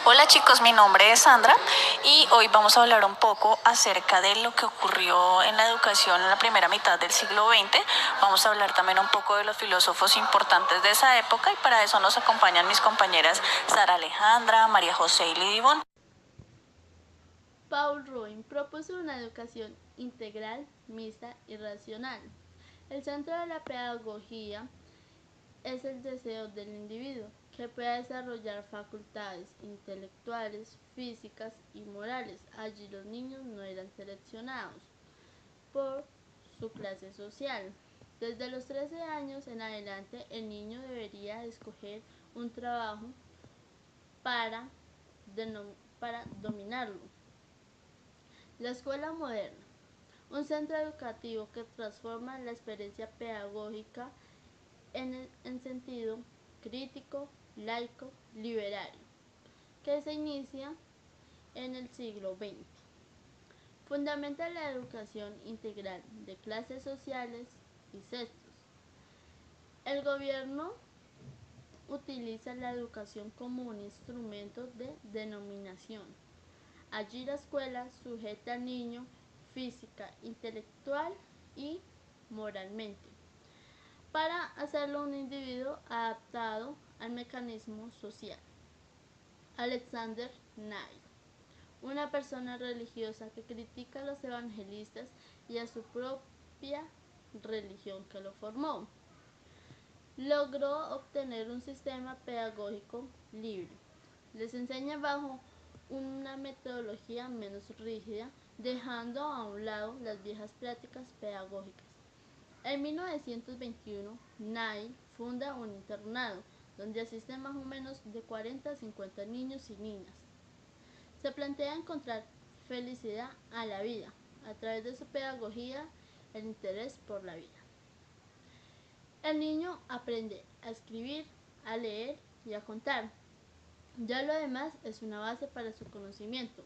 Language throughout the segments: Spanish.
Hola chicos, mi nombre es Sandra y hoy vamos a hablar un poco acerca de lo que ocurrió en la educación en la primera mitad del siglo XX. Vamos a hablar también un poco de los filósofos importantes de esa época y para eso nos acompañan mis compañeras Sara Alejandra, María José y Lidy Bon. Paul Ruin propuso una educación integral, mixta y racional. El centro de la pedagogía es el deseo del individuo, que pueda desarrollar facultades intelectuales, físicas y morales. Allí los niños no eran seleccionados por su clase social. Desde los 13 años en adelante, el niño debería escoger un trabajo para, para dominarlo. La escuela moderna, un centro educativo que transforma la experiencia pedagógica en sentido crítico, laico, liberal, que se inicia en el siglo XX. Fundamenta la educación integral de clases sociales y sexos. El gobierno utiliza la educación como un instrumento de denominación. Allí la escuela sujeta al niño física, intelectual y moralmente, para hacerlo un individuo adaptado al mecanismo social. Alexander Knight, una persona religiosa que critica a los evangelistas y a su propia religión que lo formó, logró obtener un sistema pedagógico libre. Les enseña bajo una metodología menos rígida, dejando a un lado las viejas prácticas pedagógicas. En 1921, Knight funda un internado donde asisten más o menos de 40 a 50 niños y niñas. Se plantea encontrar felicidad a la vida a través de su pedagogía, el interés por la vida. El niño aprende a escribir, a leer y a contar. Ya lo demás es una base para su conocimiento.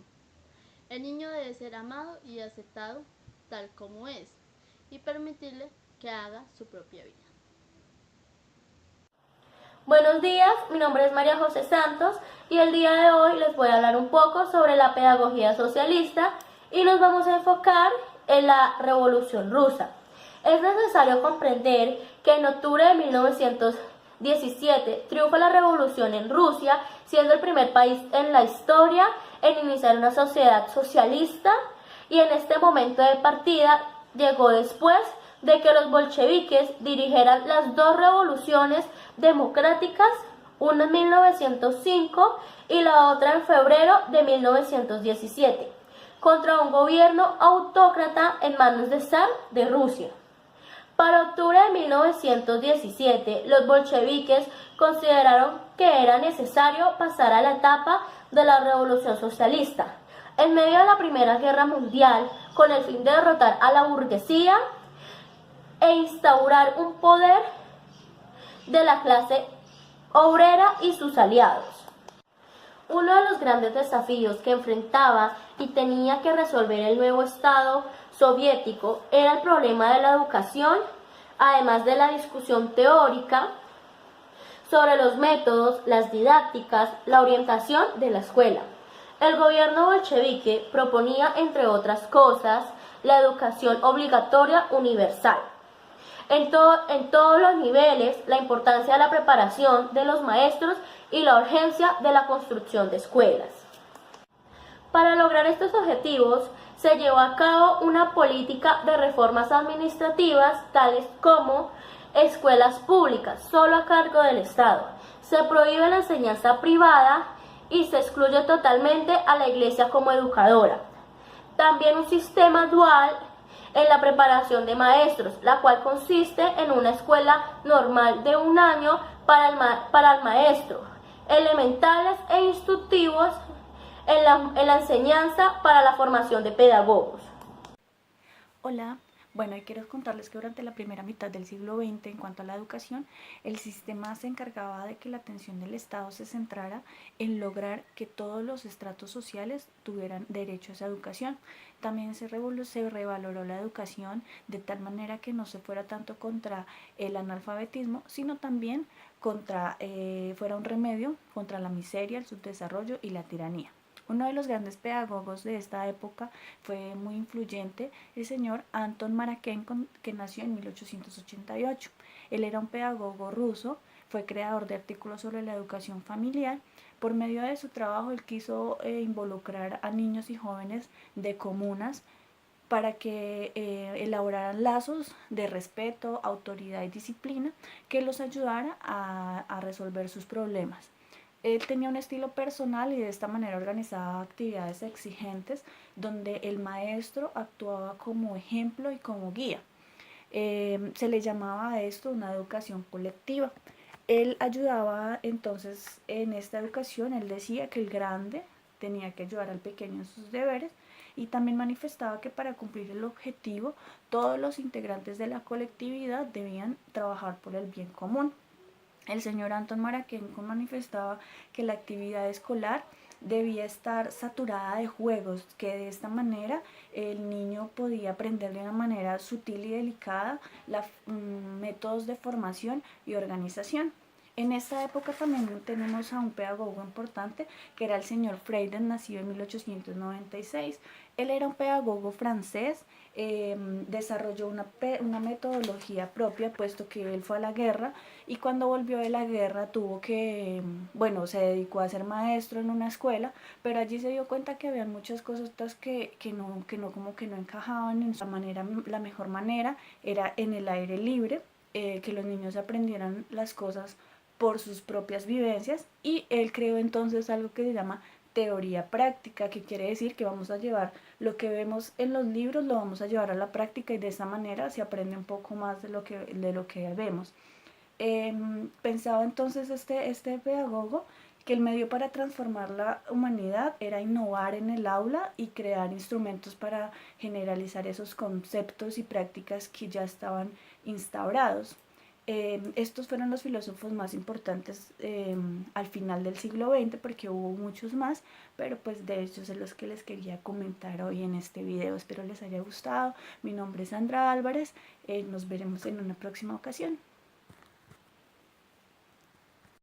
El niño debe ser amado y aceptado tal como es y permitirle que haga su propia vida. Buenos días, mi nombre es María José Santos y el día de hoy les voy a hablar un poco sobre la pedagogía socialista y nos vamos a enfocar en la Revolución Rusa. Es necesario comprender que en octubre de 1917 triunfa la revolución en Rusia, siendo el primer país en la historia en iniciar una sociedad socialista, y en este momento de partida llegó después de que los bolcheviques dirigieran las dos revoluciones democráticas, una en 1905 y la otra en febrero de 1917, contra un gobierno autócrata en manos de zar de Rusia. Para octubre de 1917, los bolcheviques consideraron que era necesario pasar a la etapa de la revolución socialista, en medio de la Primera Guerra Mundial, con el fin de derrotar a la burguesía e instaurar un poder de la clase obrera y sus aliados. Uno de los grandes desafíos que enfrentaba y tenía que resolver el nuevo Estado soviético era el problema de la educación, además de la discusión teórica sobre los métodos, las didácticas, la orientación de la escuela. El gobierno bolchevique proponía, entre otras cosas, la educación obligatoria universal. En todos los niveles, la importancia de la preparación de los maestros y la urgencia de la construcción de escuelas. Para lograr estos objetivos, se llevó a cabo una política de reformas administrativas, tales como escuelas públicas, solo a cargo del Estado. Se prohíbe la enseñanza privada y se excluye totalmente a la Iglesia como educadora. También un sistema dual en la preparación de maestros, la cual consiste en una escuela normal de un año para el maestro, elementales e instructivos en la enseñanza para la formación de pedagogos. Hola, Bueno, y quiero contarles que durante la primera mitad del siglo XX, en cuanto a la educación, el sistema se encargaba de que la atención del Estado se centrara en lograr que todos los estratos sociales tuvieran derecho a esa educación. También se revaloró la educación de tal manera que no se fuera tanto contra el analfabetismo, sino también fuera un remedio contra la miseria, el subdesarrollo y la tiranía. Uno de los grandes pedagogos de esta época fue muy influyente el señor Anton Marakenko, que nació en 1888. Él era un pedagogo ruso, fue creador de artículos sobre la educación familiar. Por medio de su trabajo, él quiso involucrar a niños y jóvenes de comunas para que elaboraran lazos de respeto, autoridad y disciplina que los ayudara a resolver sus problemas. Él tenía un estilo personal y de esta manera organizaba actividades exigentes donde el maestro actuaba como ejemplo y como guía. Se le llamaba a esto una educación colectiva. Él ayudaba entonces en esta educación, él decía que el grande tenía que ayudar al pequeño en sus deberes y también manifestaba que para cumplir el objetivo todos los integrantes de la colectividad debían trabajar por el bien común. El señor Anton Marakenko manifestaba que la actividad escolar debía estar saturada de juegos, que de esta manera el niño podía aprender de una manera sutil y delicada métodos de formación y organización. En esta época también tenemos a un pedagogo importante que era el señor Freiden, nacido en 1896. Él era un pedagogo francés, desarrolló una metodología propia puesto que él fue a la guerra y cuando volvió de la guerra se dedicó a ser maestro en una escuela, pero allí se dio cuenta que había muchas cosas que no encajaban en su manera. La mejor manera era en el aire libre, que los niños aprendieran las cosas por sus propias vivencias y él creó entonces algo que se llama teoría práctica, que quiere decir que vamos a llevar lo que vemos en los libros, lo vamos a llevar a la práctica y de esa manera se aprende un poco más de lo que vemos. Pensaba entonces este pedagogo que el medio para transformar la humanidad era innovar en el aula y crear instrumentos para generalizar esos conceptos y prácticas que ya estaban instaurados. Estos fueron los filósofos más importantes al final del siglo XX, porque hubo muchos más, pero pues de ellos es los que les quería comentar hoy en este video. Espero les haya gustado. Mi nombre es Sandra Álvarez, nos veremos en una próxima ocasión.